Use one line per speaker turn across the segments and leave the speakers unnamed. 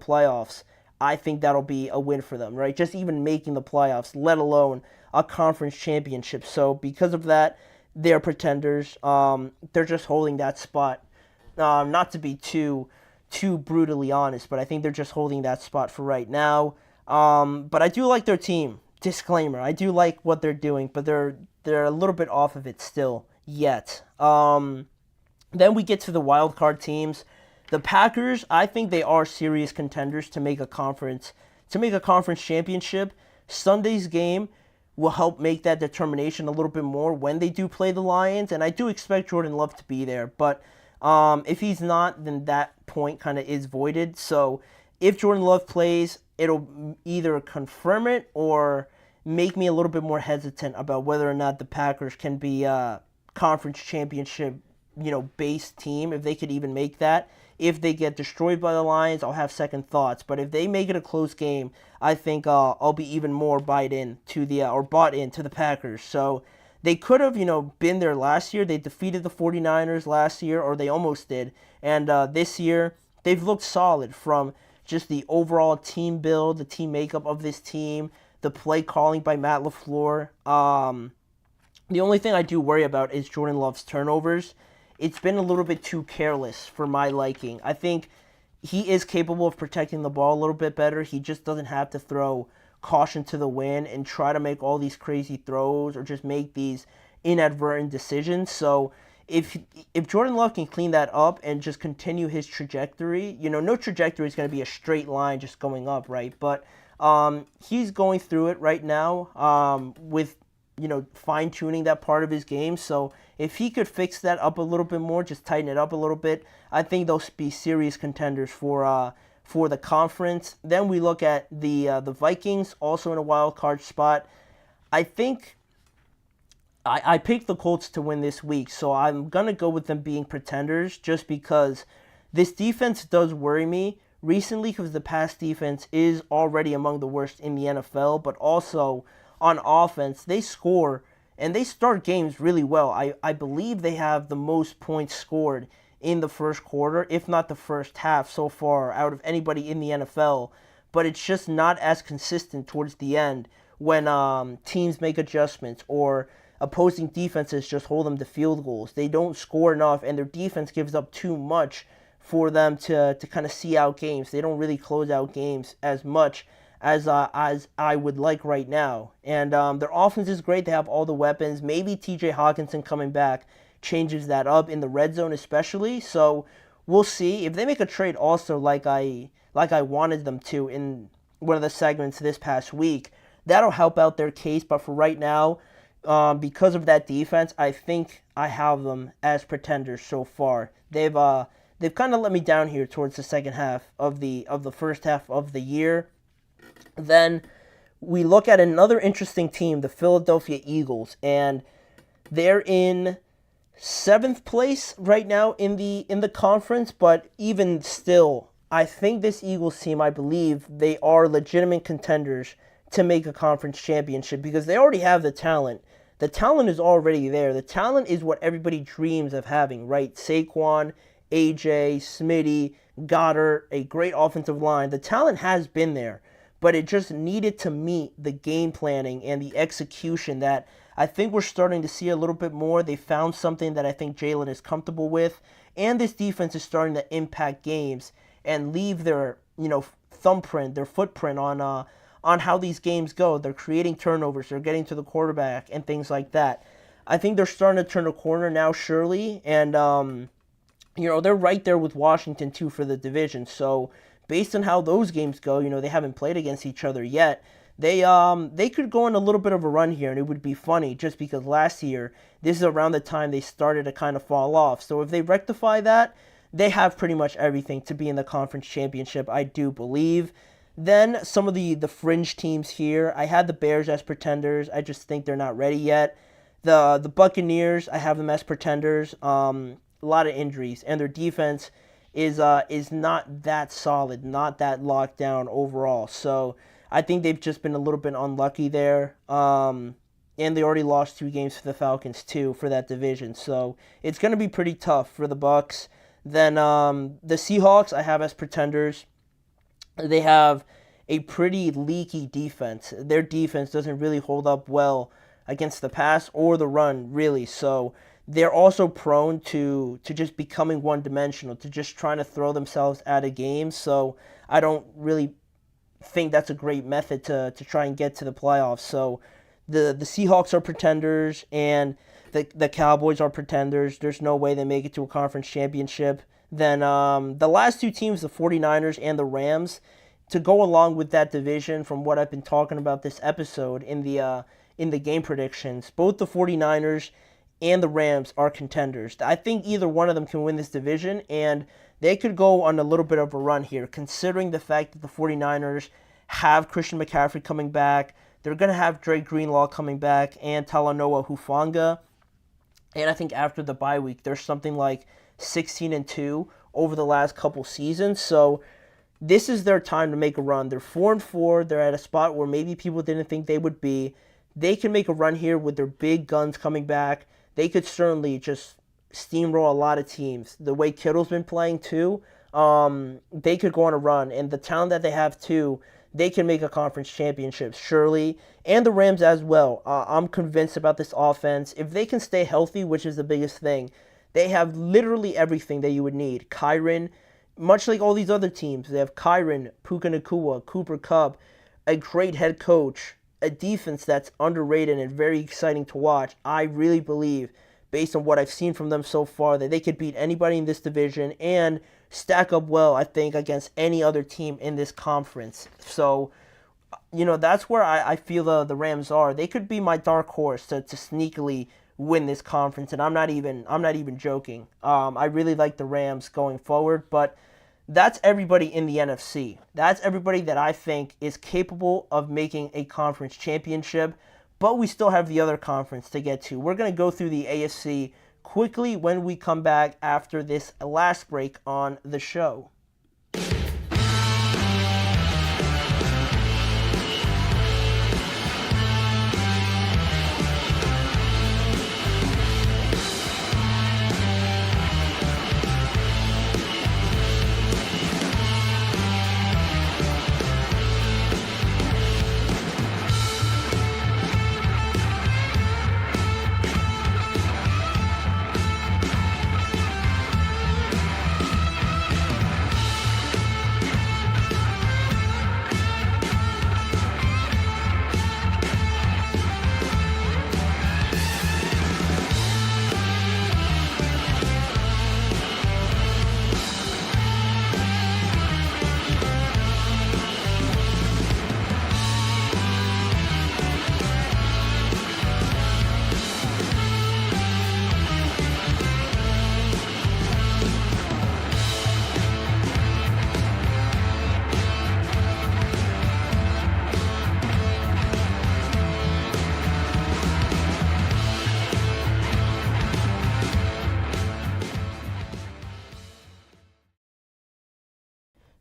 playoffs, I think that'll be a win for them, right? Just even making the playoffs, let alone a conference championship. So because of that, they're pretenders. They're just holding that spot. Not to be too brutally honest, but I think they're just holding that spot for right now. But I do like their team. Disclaimer: I do like what they're doing, but they're a little bit off of it still yet. Then we get to the wild card teams. The Packers, I think they are serious contenders to make a conference championship. Sunday's game will help make that determination a little bit more when they do play the Lions, and I do expect Jordan Love to be there. But if he's not, then that point kind of is voided. So if Jordan Love plays, it'll either confirm it or make me a little bit more hesitant about whether or not the Packers can be a conference championship, based team, if they could even make that. If they get destroyed by the Lions, I'll have second thoughts. But if they make it a close game, I think I'll be even more bought into the Packers. So they could have, been there last year. They defeated the 49ers last year, or they almost did. And this year, they've looked solid from just the overall team build, the team makeup of this team, the play calling by Matt LaFleur. The only thing I do worry about is Jordan Love's turnovers. It's been a little bit too careless for my liking. I think he is capable of protecting the ball a little bit better. He just doesn't have to throw caution to the wind and try to make all these crazy throws or just make these inadvertent decisions. So if Jordan Love can clean that up and just continue his trajectory, no trajectory is going to be a straight line just going up, right? But he's going through it right now with fine-tuning that part of his game. So if he could fix that up a little bit more, just tighten it up a little bit, I think they'll be serious contenders for the conference. Then we look at the Vikings, also in a wild card spot. I think I picked the Colts to win this week, so I'm going to go with them being pretenders just because this defense does worry me recently because the pass defense is already among the worst in the NFL, but also on offense, they score and they start games really well. I believe they have the most points scored in the first quarter, if not the first half so far out of anybody in the NFL, but it's just not as consistent towards the end when teams make adjustments or opposing defenses just hold them to field goals. They don't score enough, and their defense gives up too much for them to kind of see out games. They don't really close out games as much as I would like right now. And their offense is great. They have all the weapons. Maybe TJ Hawkinson coming back changes that up in the red zone especially. So we'll see. If they make a trade also like I wanted them to in one of the segments this past week, that'll help out their case. But for right now, because of that defense, I think I have them as pretenders so far. They've kind of let me down here towards the second half of the first half of the year. Then we look at another interesting team, the Philadelphia Eagles, and they're in 7th place right now in the conference, but even still, I think this Eagles team, I believe they are legitimate contenders to make a conference championship because they already have the talent. The talent is already there. The talent is what everybody dreams of having, right? Saquon, AJ, Smitty, Goddard, a great offensive line. The talent has been there, but it just needed to meet the game planning and the execution that I think we're starting to see a little bit more. They found something that I think Jalen is comfortable with, and this defense is starting to impact games and leave their thumbprint, their footprint on how these games go. They're creating turnovers, they're getting to the quarterback, and things like that. I think they're starting to turn a corner now, surely, and they're right there with Washington too for the division. So based on how those games go, they haven't played against each other yet. They could go on a little bit of a run here, and it would be funny just because last year, this is around the time they started to kind of fall off. So if they rectify that, they have pretty much everything to be in the conference championship, I do believe. Then some of the fringe teams here, I had the Bears as pretenders. I just think they're not ready yet. The Buccaneers, I have them as pretenders. A lot of injuries, and their defense is not that solid, not that locked down overall. So I think they've just been a little bit unlucky there. And they already lost 2 games to the Falcons too for that division. So it's going to be pretty tough for the Bucs. Then the Seahawks I have as pretenders. They have a pretty leaky defense. Their defense doesn't really hold up well against the pass or the run, really. So they're also prone to just becoming one dimensional, to just trying to throw themselves out of games. So I don't really think that's a great method to try and get to the playoffs. So the Seahawks are pretenders and the Cowboys are pretenders. There's no way they make it to a conference championship. Then the last two teams, the 49ers and the Rams, to go along with that division from what I've been talking about this episode in the game predictions, both the 49ers and the Rams are contenders. I think either one of them can win this division, and they could go on a little bit of a run here, considering the fact that the 49ers have Christian McCaffrey coming back. They're going to have Dre Greenlaw coming back and Talanoa Hufanga. And I think after the bye week, there's something like 16-2 over the last couple seasons. So this is their time to make a run. They're 4-4. They're at a spot where maybe people didn't think they would be. They can make a run here with their big guns coming back. They could certainly just steamroll a lot of teams. The way Kittle's been playing too, they could go on a run. And the talent that they have too, they can make a conference championship, surely. And the Rams as well. I'm convinced about this offense. If they can stay healthy, which is the biggest thing, they have literally everything that you would need. Kyron, much like all these other teams, they have Kyron, Puka Nacua, Cooper Kupp, a great head coach, a defense that's underrated and very exciting to watch. I really believe, based on what I've seen from them so far, that they could beat anybody in this division and stack up well, I think, against any other team in this conference. So, that's where I feel the Rams are. They could be my dark horse to sneakily win this conference, and I'm not even joking. I really like the Rams going forward, but that's everybody in the NFC. That's everybody that I think is capable of making a conference championship, but we still have the other conference to get to. We're going to go through the AFC quickly when we come back after this last break on the show.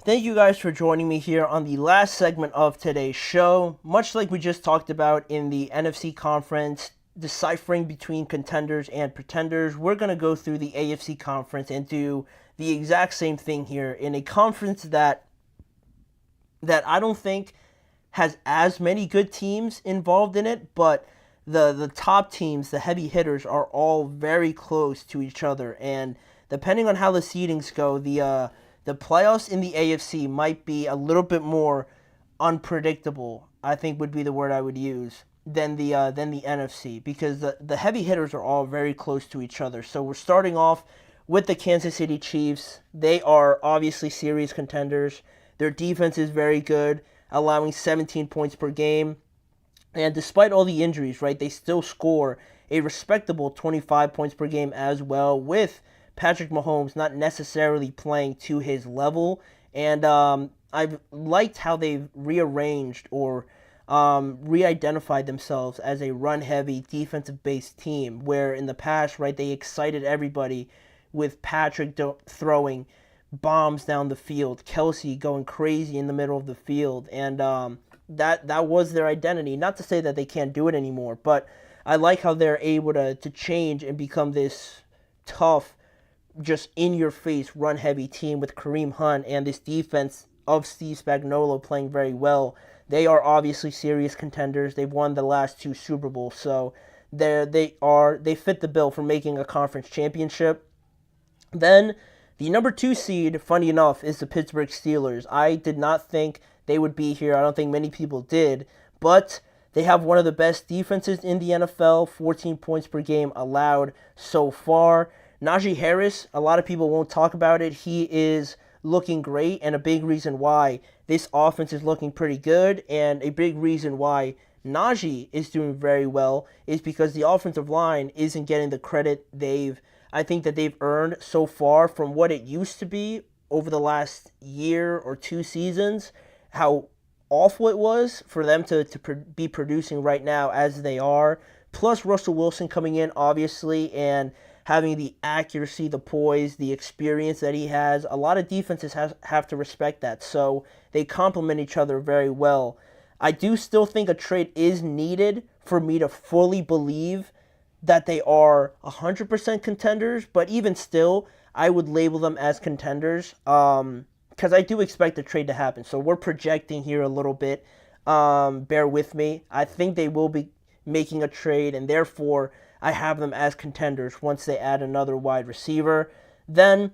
Thank you guys for joining me here on the last segment of today's show. Much like we just talked about in the NFC conference, deciphering between contenders and pretenders, we're going to go through the AFC conference and do the exact same thing here in a conference that I don't think has as many good teams involved in it, but the top teams, the heavy hitters, are all very close to each other. And depending on how the seedings go, the playoffs in the AFC might be a little bit more unpredictable, I think would be the word I would use, than the NFC, because the heavy hitters are all very close to each other. So we're starting off with the Kansas City Chiefs. They are obviously serious contenders. Their defense is very good, allowing 17 points per game. And despite all the injuries, right, they still score a respectable 25 points per game as well, with Patrick Mahomes not necessarily playing to his level. And I've liked how they've rearranged or re-identified themselves as a run-heavy, defensive-based team, where in the past, right, they excited everybody with Patrick throwing bombs down the field, Kelsey going crazy in the middle of the field, and that was their identity. Not to say that they can't do it anymore, but I like how they're able to change and become this tough, just in-your-face, run-heavy team with Kareem Hunt and this defense of Steve Spagnuolo playing very well, they are obviously serious contenders. They've won the last 2 Super Bowls, so they fit the bill for making a conference championship. Then the number 2 seed, funny enough, is the Pittsburgh Steelers. I did not think they would be here. I don't think many people did, but they have one of the best defenses in the NFL, 14 points per game allowed so far. Najee Harris, a lot of people won't talk about it. He is looking great, and a big reason why this offense is looking pretty good, and a big reason why Najee is doing very well is because the offensive line isn't getting the credit I think that they've earned so far from what it used to be over the last year or 2 seasons, how awful it was for them to be producing right now as they are. Plus Russell Wilson coming in, obviously, and having the accuracy, the poise, the experience that he has. A lot of defenses have to respect that, so they complement each other very well. I do still think a trade is needed for me to fully believe that they are 100% contenders, but even still, I would label them as contenders because I do expect the trade to happen. So we're projecting here a little bit. Bear with me. I think they will be making a trade, and therefore I have them as contenders once they add another wide receiver. Then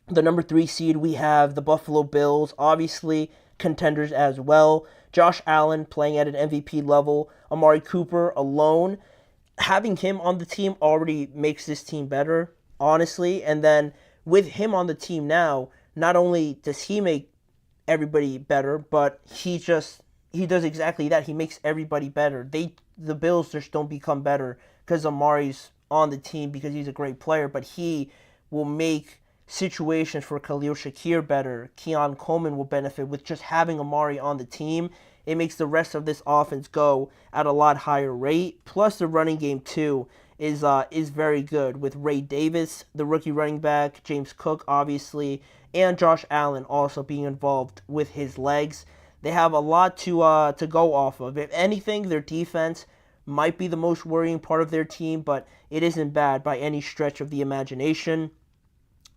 the number 3 seed, we have the Buffalo Bills, obviously contenders as well. Josh Allen playing at an MVP level. Amari Cooper alone. Having him on the team already makes this team better, honestly. And then with him on the team now, not only does he make everybody better, but he does exactly that. He makes everybody better. The Bills just don't become better because Amari's on the team because he's a great player, but he will make situations for Khalil Shakir better. Keon Coleman will benefit with just having Amari on the team. It makes the rest of this offense go at a lot higher rate. Plus, the running game, too, is very good with Ray Davis, the rookie running back, James Cook, obviously, and Josh Allen also being involved with his legs. They have a lot to go off of. If anything, their defense might be the most worrying part of their team, but it isn't bad by any stretch of the imagination.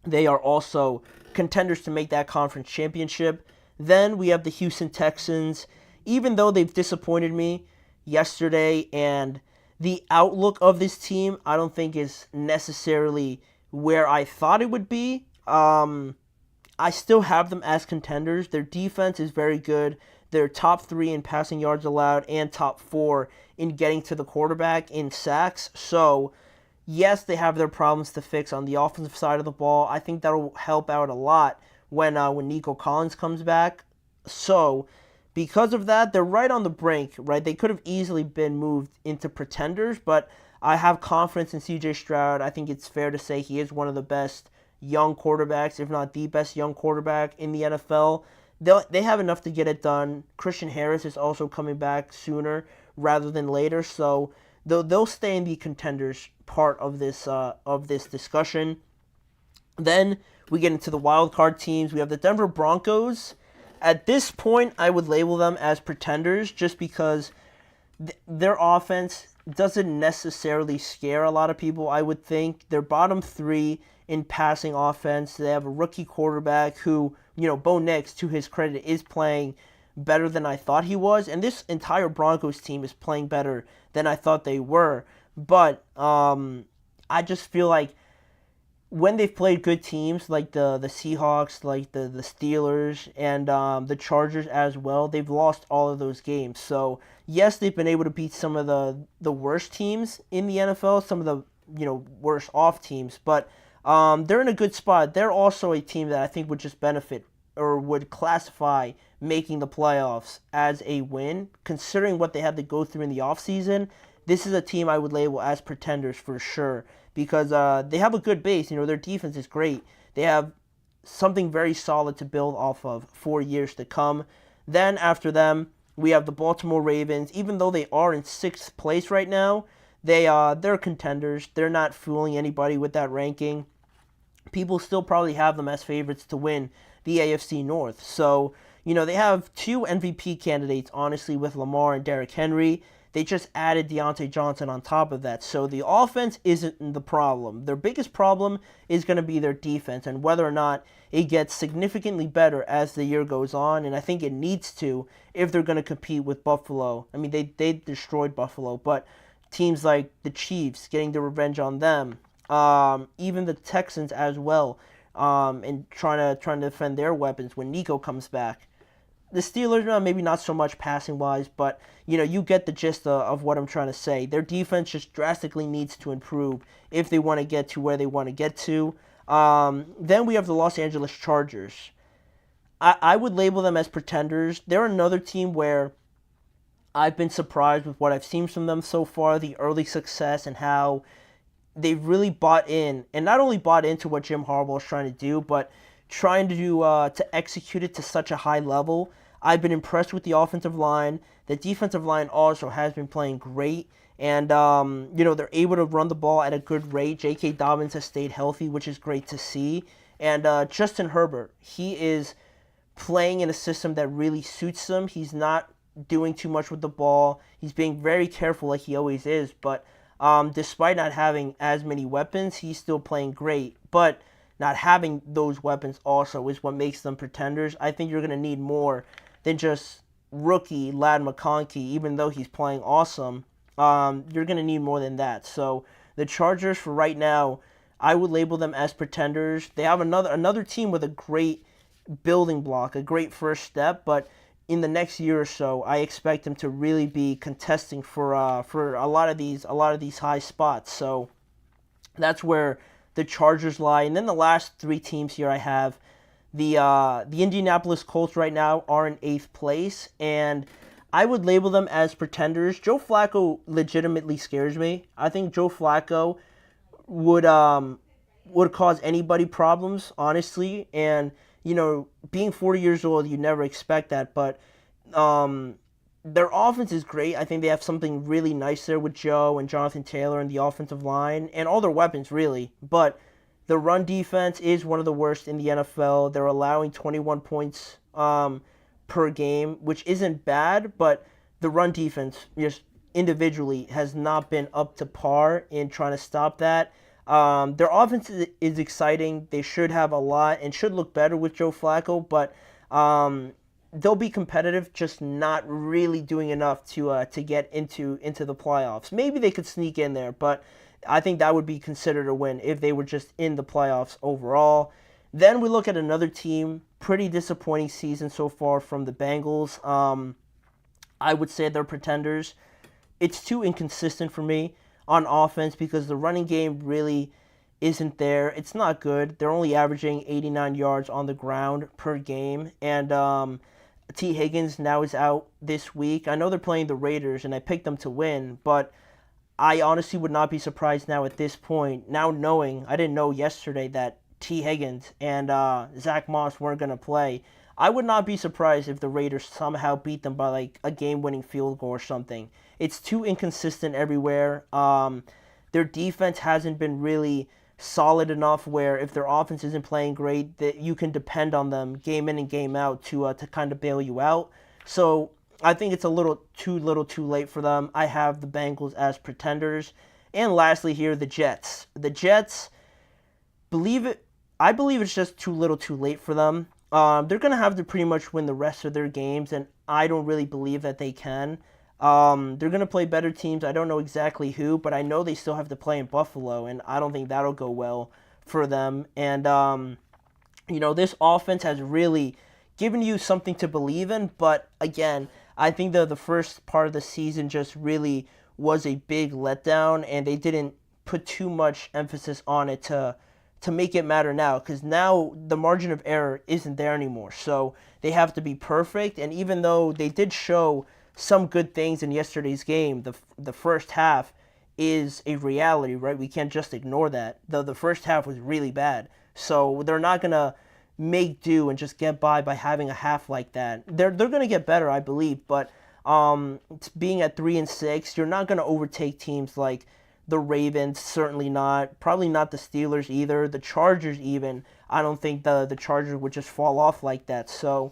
They are also contenders to make that conference championship. Then we have the Houston Texans. Even though they've disappointed me yesterday, and the outlook of this team I don't think is necessarily where I thought it would be, I still have them as contenders. Their defense is very good. They're top 3 in passing yards allowed and top 4 in getting to the quarterback in sacks. So, yes, they have their problems to fix on the offensive side of the ball. I think that'll help out a lot when Nico Collins comes back. So, because of that, they're right on the brink, right? They could have easily been moved into pretenders, but I have confidence in C.J. Stroud. I think it's fair to say he is one of the best young quarterbacks, if not the best young quarterback in the NFL. They have enough to get it done. Christian Harris is also coming back sooner rather than later, so they'll stay in the contenders part of this discussion. Then we get into the wild card teams. We have the Denver Broncos. At this point, I would label them as pretenders just because their offense doesn't necessarily scare a lot of people, I would think. They're bottom 3 in passing offense. They have a rookie quarterback who, Bo Nix, to his credit, is playing better than I thought he was. And this entire Broncos team is playing better than I thought they were. But I just feel like when they've played good teams like the Seahawks, like the Steelers, and the Chargers as well, they've lost all of those games. So, yes, they've been able to beat some of the worst teams in the NFL, some of the worst off teams, but they're in a good spot. They're also a team that I think would just benefit or would classify making the playoffs as a win, considering what they had to go through in the offseason. This is a team I would label as pretenders for sure, because they have a good base. Their defense is great. They have something very solid to build off of for years to come. Then after them, we have the Baltimore Ravens. Even though they are in 6th place right now, they're contenders. They're not fooling anybody with that ranking. People still probably have them as favorites to win the AFC North. So, they have 2 MVP candidates, honestly, with Lamar and Derrick Henry. they just added Deontay Johnson on top of that. So the offense isn't the problem. Their biggest problem is going to be their defense and whether or not it gets significantly better as the year goes on. And I think it needs to if they're going to compete with Buffalo. I mean, they destroyed Buffalo, but teams like the Chiefs getting the revenge on them, even the Texans as well, and trying to defend their weapons when Nico comes back. The Steelers, maybe not so much passing wise, but you get the gist of what I'm trying to say. Their defense just drastically needs to improve if they want to get to where they want to get to. Then we have the Los Angeles Chargers. I would label them as pretenders. They're another team where I've been surprised with what I've seen from them so far, the early success and how they've really bought in, and not only bought into what Jim Harbaugh is trying to do, but trying to execute it to such a high level. I've been impressed with the offensive line. The defensive line also has been playing great, and they're able to run the ball at a good rate. J.K. Dobbins has stayed healthy, which is great to see. And Justin Herbert, he is playing in a system that really suits him. He's not doing too much with the ball. He's being very careful like he always is, but despite not having as many weapons, he's still playing great. But not having those weapons also is what makes them pretenders. I think you're going to need more than just rookie Ladd McConkey, even though he's playing awesome. You're going to need more than that. So the Chargers, for right now, I would label them as pretenders. They have another team with a great building block, a great first step, but in the next year or so, I expect them to really be contesting for a lot of these high spots. So that's where the Chargers lie. And then the last three teams here I have the Indianapolis Colts right now are in 8th place, and I would label them as pretenders. Joe Flacco legitimately scares me. I think Joe Flacco would cause anybody problems, honestly, and being 40 years old, you never expect that, but their offense is great. I think they have something really nice there with Joe and Jonathan Taylor and the offensive line and all their weapons, really. But the run defense is one of the worst in the NFL. They're allowing 21 points per game, which isn't bad, but the run defense just individually has not been up to par in trying to stop that. Their offense is exciting. They should have a lot and should look better with Joe Flacco, but they'll be competitive, just not really doing enough to get into the playoffs. Maybe they could sneak in there, but I think that would be considered a win if they were just in the playoffs overall. Then we look at another team, pretty disappointing season so far from the Bengals. I would say they're pretenders. It's too inconsistent for me on offense because the running game really isn't there. It's not good. They're only averaging 89 yards on the ground per game. And T. Higgins now is out this week. I know they're playing the Raiders, and I picked them to win, but I honestly would not be surprised now at this point, now knowing, I didn't know yesterday that T. Higgins and Zach Moss weren't going to play. I would not be surprised if the Raiders somehow beat them by like a game-winning field goal or something. It's too inconsistent everywhere. Their defense hasn't been really solid enough where if their offense isn't playing great, that you can depend on them game in and game out to kind of bail you out. So I think it's a little too late for them. I have the Bengals as pretenders. And lastly here, the Jets. The Jets, I believe it's just too late for them. They're going to have to pretty much win the rest of their games, and I don't really believe that they can. They're going to play better teams. I don't know exactly who, but I know they still have to play in Buffalo, and I don't think that'll go well for them. And, this offense has really given you something to believe in, but again, I think the first part of the season just really was a big letdown, and they didn't put too much emphasis on it to make it matter now, because now the margin of error isn't there anymore. So they have to be perfect, and even though they did show some good things in yesterday's game, the first half is a reality, right? We can't just ignore that. The first half was really bad. So they're not going to make do and just get by having a half like that. They're going to get better, I believe, but being at 3-6, you're not going to overtake teams like the Ravens, certainly not. Probably not the Steelers either. The Chargers even. I don't think the Chargers would just fall off like that. So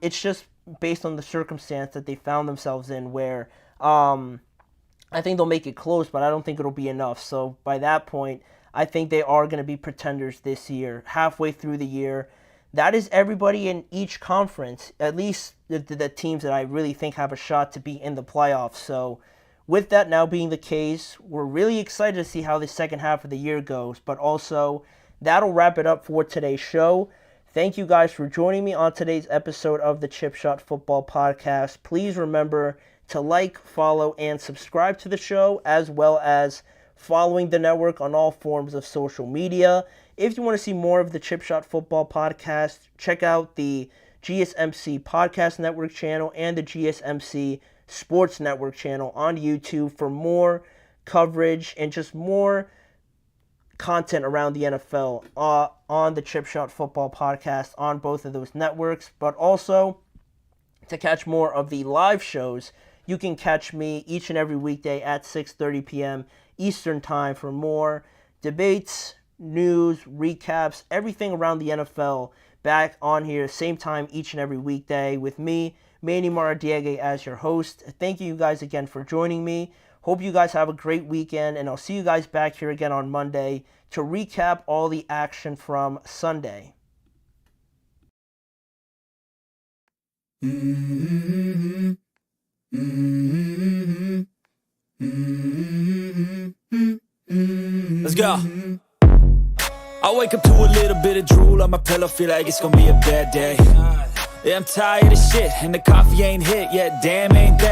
it's just based on the circumstance that they found themselves in where I think they'll make it close, but I don't think it'll be enough. So by that point, I think they are going to be pretenders this year, halfway through the year. That is everybody in each conference, at least the teams that I really think have a shot to be in the playoffs. So with that now being the case, we're really excited to see how the second half of the year goes. But also, that'll wrap it up for today's show. Thank you guys for joining me on today's episode of the Chip Shot Football Podcast. Please remember to like, follow, and subscribe to the show, as well as following the network on all forms of social media. If you want to see more of the Chip Shot Football Podcast, check out the GSMC Podcast Network channel and the GSMC Sports Network channel on YouTube for more coverage and just more content around the NFL on the Chip Shot Football Podcast on both of those networks. But also, to catch more of the live shows, you can catch me each and every weekday at 6:30 p.m. Eastern Time for more debates, news, recaps, everything around the NFL back on here, same time each and every weekday with me, Manny Maradiaga, as your host. Thank you guys again for joining me. Hope you guys have a great weekend, and I'll see you guys back here again on Monday to recap all the action from Sunday.
Mm-hmm. Mm-hmm. Mm-hmm. Let's go. I wake up to a little bit of drool on my pillow, feel like it's gonna be a bad day. Yeah, I'm tired of shit, and the coffee ain't hit yet, damn ain't that